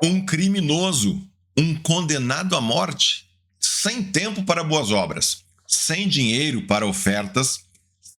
Um criminoso, um condenado à morte, sem tempo para boas obras, sem dinheiro para ofertas,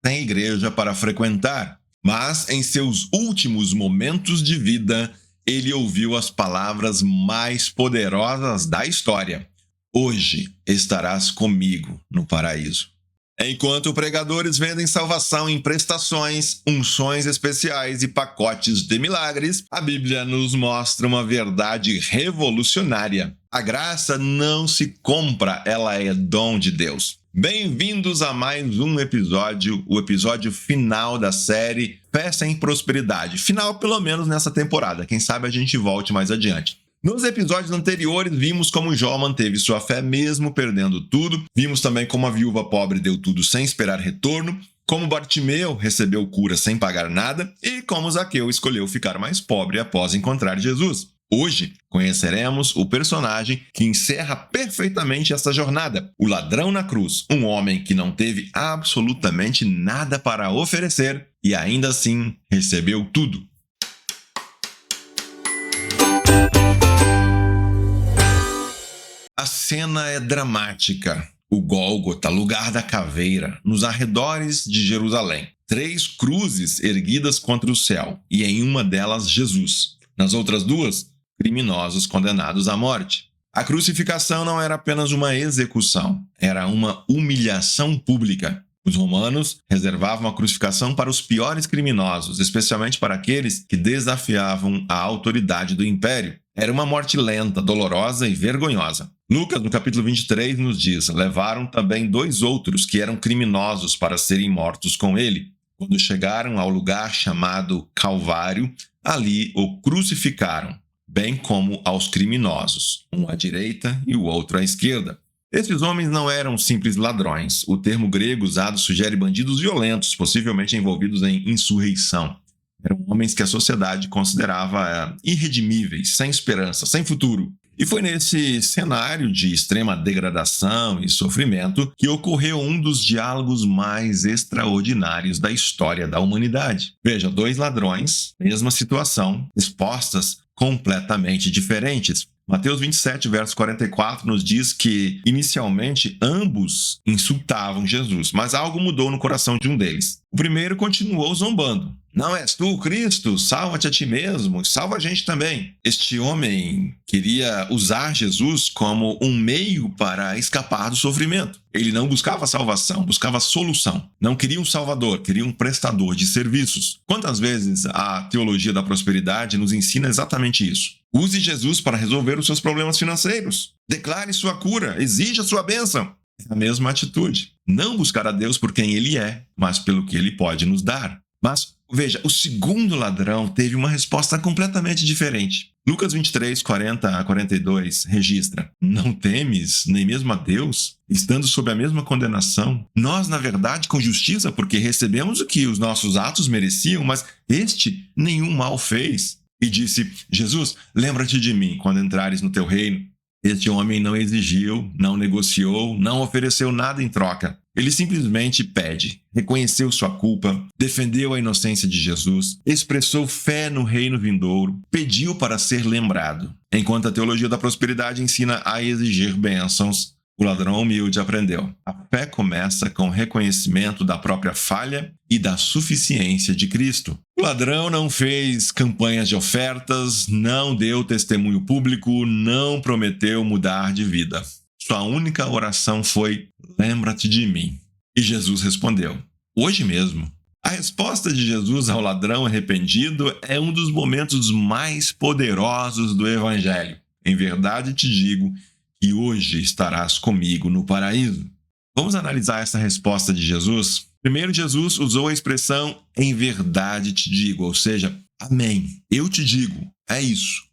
sem igreja para frequentar. Mas em seus últimos momentos de vida, ele ouviu as palavras mais poderosas da história: hoje estarás comigo no paraíso. Enquanto pregadores vendem salvação em prestações, unções especiais e pacotes de milagres, a Bíblia nos mostra uma verdade revolucionária. A graça não se compra, ela é dom de Deus. Bem-vindos a mais um episódio, o episódio final da série Fé sem Prosperidade. Final pelo menos nessa temporada, quem sabe a gente volte mais adiante. Nos episódios anteriores, vimos como Jó manteve sua fé mesmo perdendo tudo. Vimos também como a viúva pobre deu tudo sem esperar retorno, como Bartimeu recebeu cura sem pagar nada e como Zaqueu escolheu ficar mais pobre após encontrar Jesus. Hoje, conheceremos o personagem que encerra perfeitamente essa jornada, o ladrão na cruz, um homem que não teve absolutamente nada para oferecer e ainda assim recebeu tudo. A cena é dramática. O Gólgota, lugar da caveira, nos arredores de Jerusalém. 3 cruzes erguidas contra o céu, e em uma delas Jesus. Nas outras 2, criminosos condenados à morte. A crucificação não era apenas uma execução, era uma humilhação pública. Os romanos reservavam a crucificação para os piores criminosos, especialmente para aqueles que desafiavam a autoridade do império. Era uma morte lenta, dolorosa e vergonhosa. Lucas, no capítulo 23, nos diz: levaram também 2 outros que eram criminosos para serem mortos com ele. Quando chegaram ao lugar chamado Calvário, ali o crucificaram, bem como aos criminosos, um à direita e o outro à esquerda. Esses homens não eram simples ladrões. O termo grego usado sugere bandidos violentos, possivelmente envolvidos em insurreição. Eram homens que a sociedade considerava irredimíveis, sem esperança, sem futuro. E foi nesse cenário de extrema degradação e sofrimento que ocorreu um dos diálogos mais extraordinários da história da humanidade. Veja, 2 ladrões, mesma situação, expostas completamente diferentes. Mateus 27, verso 44, nos diz que, inicialmente, ambos insultavam Jesus, mas algo mudou no coração de um deles. O primeiro continuou zombando. Não és tu, Cristo? Salva-te a ti mesmo, salva a gente também. Este homem queria usar Jesus como um meio para escapar do sofrimento. Ele não buscava salvação, buscava solução. Não queria um salvador, queria um prestador de serviços. Quantas vezes a teologia da prosperidade nos ensina exatamente isso? Use Jesus para resolver os seus problemas financeiros. Declare sua cura, exija sua bênção. É a mesma atitude. Não buscar a Deus por quem Ele é, mas pelo que Ele pode nos dar. Mas, veja, o segundo ladrão teve uma resposta completamente diferente. Lucas 23, 40 a 42 registra: não temes nem mesmo a Deus, estando sob a mesma condenação? Nós, na verdade, com justiça, porque recebemos o que os nossos atos mereciam, mas este nenhum mal fez. E disse: Jesus, lembra-te de mim quando entrares no teu reino. Este homem não exigiu, não negociou, não ofereceu nada em troca. Ele simplesmente pede, reconheceu sua culpa, defendeu a inocência de Jesus, expressou fé no reino vindouro, pediu para ser lembrado. Enquanto a teologia da prosperidade ensina a exigir bênçãos, o ladrão humilde aprendeu: a fé começa com o reconhecimento da própria falha e da suficiência de Cristo. O ladrão não fez campanhas de ofertas, não deu testemunho público, não prometeu mudar de vida. Sua única oração foi: lembra-te de mim. E Jesus respondeu: hoje mesmo. A resposta de Jesus ao ladrão arrependido é um dos momentos mais poderosos do Evangelho. Em verdade te digo que hoje estarás comigo no paraíso. Vamos analisar essa resposta de Jesus? Primeiro, Jesus usou a expressão em verdade te digo, ou seja, amém, eu te digo, é isso.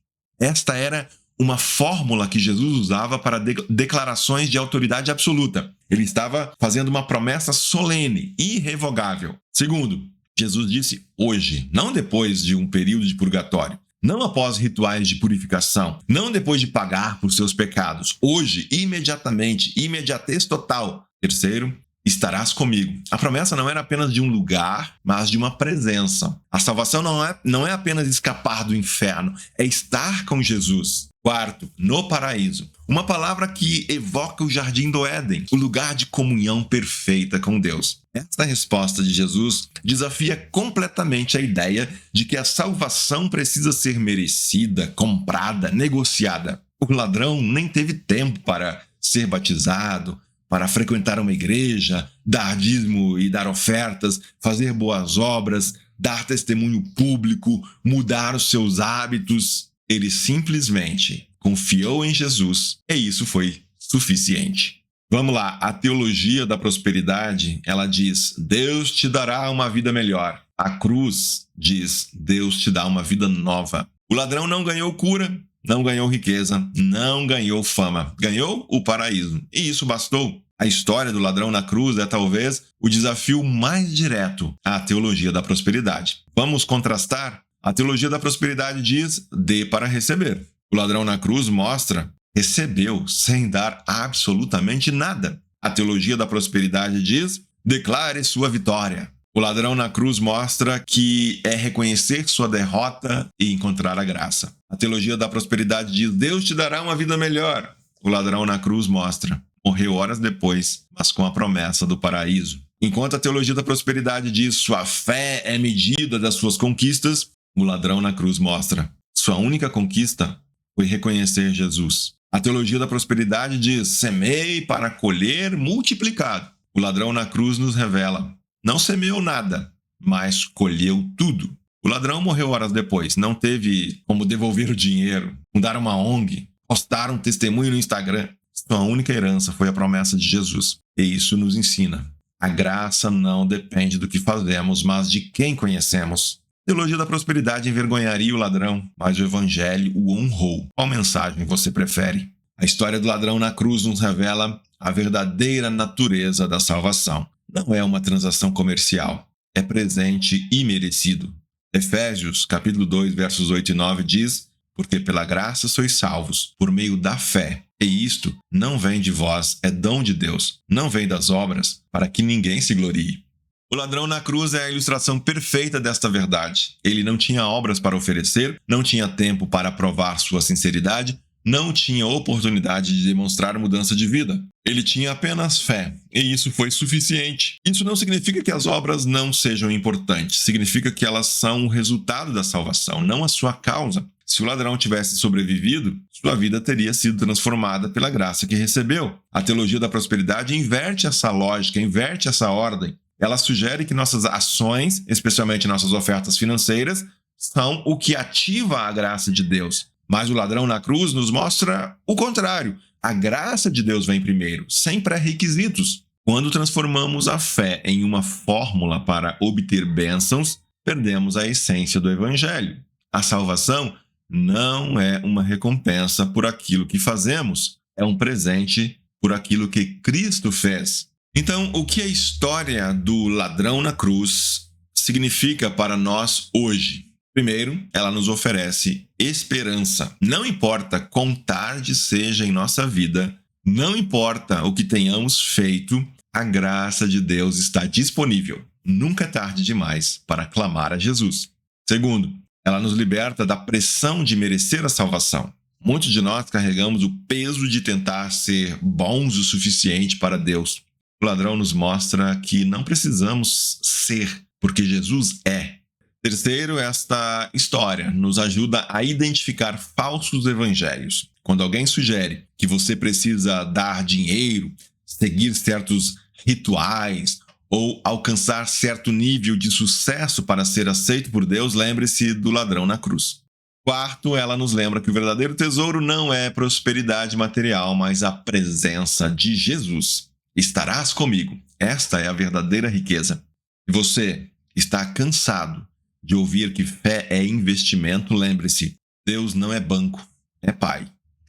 Esta era uma fórmula que Jesus usava para declarações de autoridade absoluta. Ele estava fazendo uma promessa solene, irrevogável. Segundo, Jesus disse hoje, não depois de um período de purgatório. Não após rituais de purificação, não depois de pagar por seus pecados. Hoje, imediatamente, imediatez total. Terceiro, estarás comigo. A promessa não era apenas de um lugar, mas de uma presença. A salvação não é apenas escapar do inferno, é estar com Jesus. Quarto, no paraíso. Uma palavra que evoca o jardim do Éden, o lugar de comunhão perfeita com Deus. Esta resposta de Jesus desafia completamente a ideia de que a salvação precisa ser merecida, comprada, negociada. O ladrão nem teve tempo para ser batizado, para frequentar uma igreja, dar dízimo e dar ofertas, fazer boas obras, dar testemunho público, mudar os seus hábitos. Ele simplesmente confiou em Jesus e isso foi suficiente. Vamos lá, a teologia da prosperidade, ela diz: Deus te dará uma vida melhor. A cruz diz: Deus te dá uma vida nova. O ladrão não ganhou cura, não ganhou riqueza, não ganhou fama, ganhou o paraíso. E isso bastou. A história do ladrão na cruz é talvez o desafio mais direto à teologia da prosperidade. Vamos contrastar? A teologia da prosperidade diz: dê para receber. O ladrão na cruz mostra: recebeu sem dar absolutamente nada. A teologia da prosperidade diz: declare sua vitória. O ladrão na cruz mostra que é reconhecer sua derrota e encontrar a graça. A teologia da prosperidade diz: Deus te dará uma vida melhor. O ladrão na cruz mostra: morreu horas depois, mas com a promessa do paraíso. Enquanto a teologia da prosperidade diz: sua fé é medida das suas conquistas, o ladrão na cruz mostra: sua única conquista foi reconhecer Jesus. A teologia da prosperidade diz: semeie para colher multiplicado. O ladrão na cruz nos revela: não semeou nada, mas colheu tudo. O ladrão morreu horas depois, não teve como devolver o dinheiro, fundar uma ONG, postar um testemunho no Instagram. Sua única herança foi a promessa de Jesus. E isso nos ensina: a graça não depende do que fazemos, mas de quem conhecemos. A teologia da prosperidade envergonharia o ladrão, mas o evangelho o honrou. Qual mensagem você prefere? A história do ladrão na cruz nos revela a verdadeira natureza da salvação. Não é uma transação comercial, é presente e merecido. Efésios, capítulo 2, versos 8 e 9 diz: porque pela graça sois salvos, por meio da fé. E isto não vem de vós, é dom de Deus. Não vem das obras, para que ninguém se glorie. O ladrão na cruz é a ilustração perfeita desta verdade. Ele não tinha obras para oferecer, não tinha tempo para provar sua sinceridade, não tinha oportunidade de demonstrar mudança de vida. Ele tinha apenas fé, e isso foi suficiente. Isso não significa que as obras não sejam importantes, significa que elas são o resultado da salvação, não a sua causa. Se o ladrão tivesse sobrevivido, sua vida teria sido transformada pela graça que recebeu. A teologia da prosperidade inverte essa lógica, inverte essa ordem. Ela sugere que nossas ações, especialmente nossas ofertas financeiras, são o que ativa a graça de Deus. Mas o ladrão na cruz nos mostra o contrário. A graça de Deus vem primeiro, sem pré-requisitos. Quando transformamos a fé em uma fórmula para obter bênçãos, perdemos a essência do evangelho. A salvação não é uma recompensa por aquilo que fazemos, é um presente por aquilo que Cristo fez. Então, o que a história do ladrão na cruz significa para nós hoje? Primeiro, ela nos oferece esperança. Não importa quão tarde seja em nossa vida, não importa o que tenhamos feito, a graça de Deus está disponível. Nunca é tarde demais para clamar a Jesus. Segundo, ela nos liberta da pressão de merecer a salvação. Muitos de nós carregamos o peso de tentar ser bons o suficiente para Deus. O ladrão nos mostra que não precisamos ser, porque Jesus é. Terceiro, esta história nos ajuda a identificar falsos evangelhos. Quando alguém sugere que você precisa dar dinheiro, seguir certos rituais ou alcançar certo nível de sucesso para ser aceito por Deus, lembre-se do ladrão na cruz. Quarto, ela nos lembra que o verdadeiro tesouro não é prosperidade material, mas a presença de Jesus. Estarás comigo. Esta é a verdadeira riqueza. Se você está cansado de ouvir que fé é investimento, lembre-se, Deus não é banco, é pai.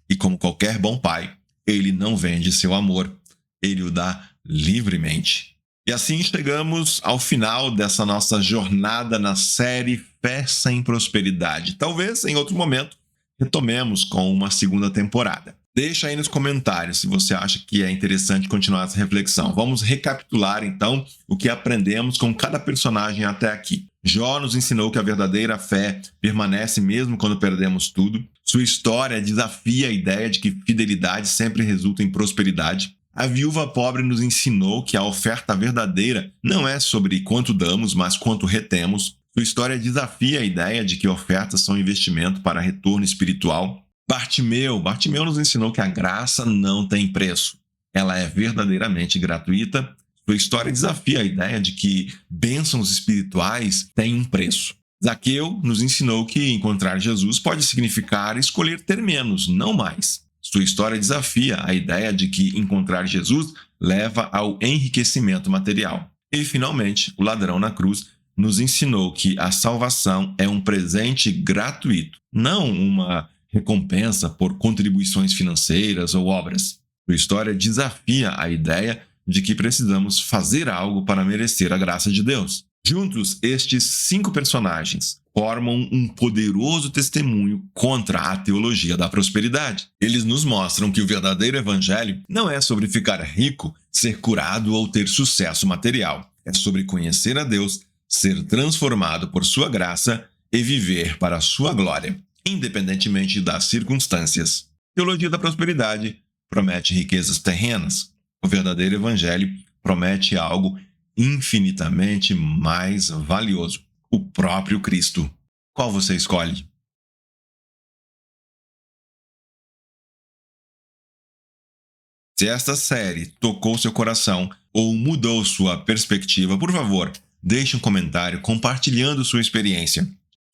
E como qualquer bom pai, ele não vende seu amor, ele o dá livremente. E assim chegamos ao final dessa nossa jornada na série Fé sem Prosperidade. Talvez em outro momento retomemos com uma segunda temporada. Deixa aí nos comentários se você acha que é interessante continuar essa reflexão. Vamos recapitular, então, o que aprendemos com cada personagem até aqui. Jó nos ensinou que a verdadeira fé permanece mesmo quando perdemos tudo. Sua história desafia a ideia de que fidelidade sempre resulta em prosperidade. A viúva pobre nos ensinou que a oferta verdadeira não é sobre quanto damos, mas quanto retemos. Sua história desafia a ideia de que ofertas são investimento para retorno espiritual. Bartimeu nos ensinou que a graça não tem preço. Ela é verdadeiramente gratuita. Sua história desafia a ideia de que bênçãos espirituais têm um preço. Zaqueu nos ensinou que encontrar Jesus pode significar escolher ter menos, não mais. Sua história desafia a ideia de que encontrar Jesus leva ao enriquecimento material. E, finalmente, o ladrão na cruz nos ensinou que a salvação é um presente gratuito, não uma recompensa por contribuições financeiras ou obras. Sua história desafia a ideia de que precisamos fazer algo para merecer a graça de Deus. Juntos, estes 5 personagens formam um poderoso testemunho contra a teologia da prosperidade. Eles nos mostram que o verdadeiro evangelho não é sobre ficar rico, ser curado ou ter sucesso material. É sobre conhecer a Deus, ser transformado por sua graça e viver para a sua glória, independentemente das circunstâncias. A teologia da prosperidade promete riquezas terrenas. O verdadeiro evangelho promete algo infinitamente mais valioso: o próprio Cristo. Qual você escolhe? Se esta série tocou seu coração ou mudou sua perspectiva, por favor, deixe um comentário compartilhando sua experiência.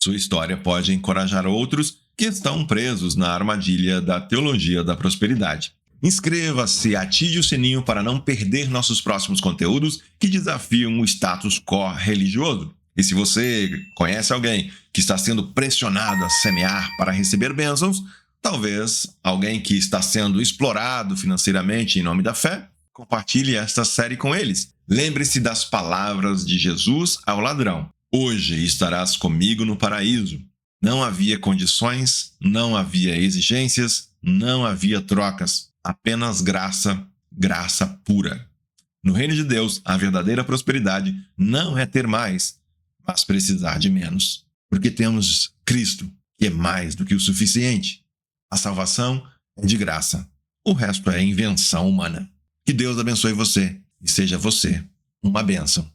Sua história pode encorajar outros que estão presos na armadilha da teologia da prosperidade. Inscreva-se e ative o sininho para não perder nossos próximos conteúdos que desafiam o status quo religioso. E se você conhece alguém que está sendo pressionado a semear para receber bênçãos, talvez alguém que está sendo explorado financeiramente em nome da fé, compartilhe esta série com eles. Lembre-se das palavras de Jesus ao ladrão: hoje estarás comigo no paraíso. Não havia condições, não havia exigências, não havia trocas. Apenas graça, graça pura. No reino de Deus, a verdadeira prosperidade não é ter mais, mas precisar de menos. Porque temos Cristo, que é mais do que o suficiente. A salvação é de graça. O resto é invenção humana. Que Deus abençoe você e seja você uma bênção.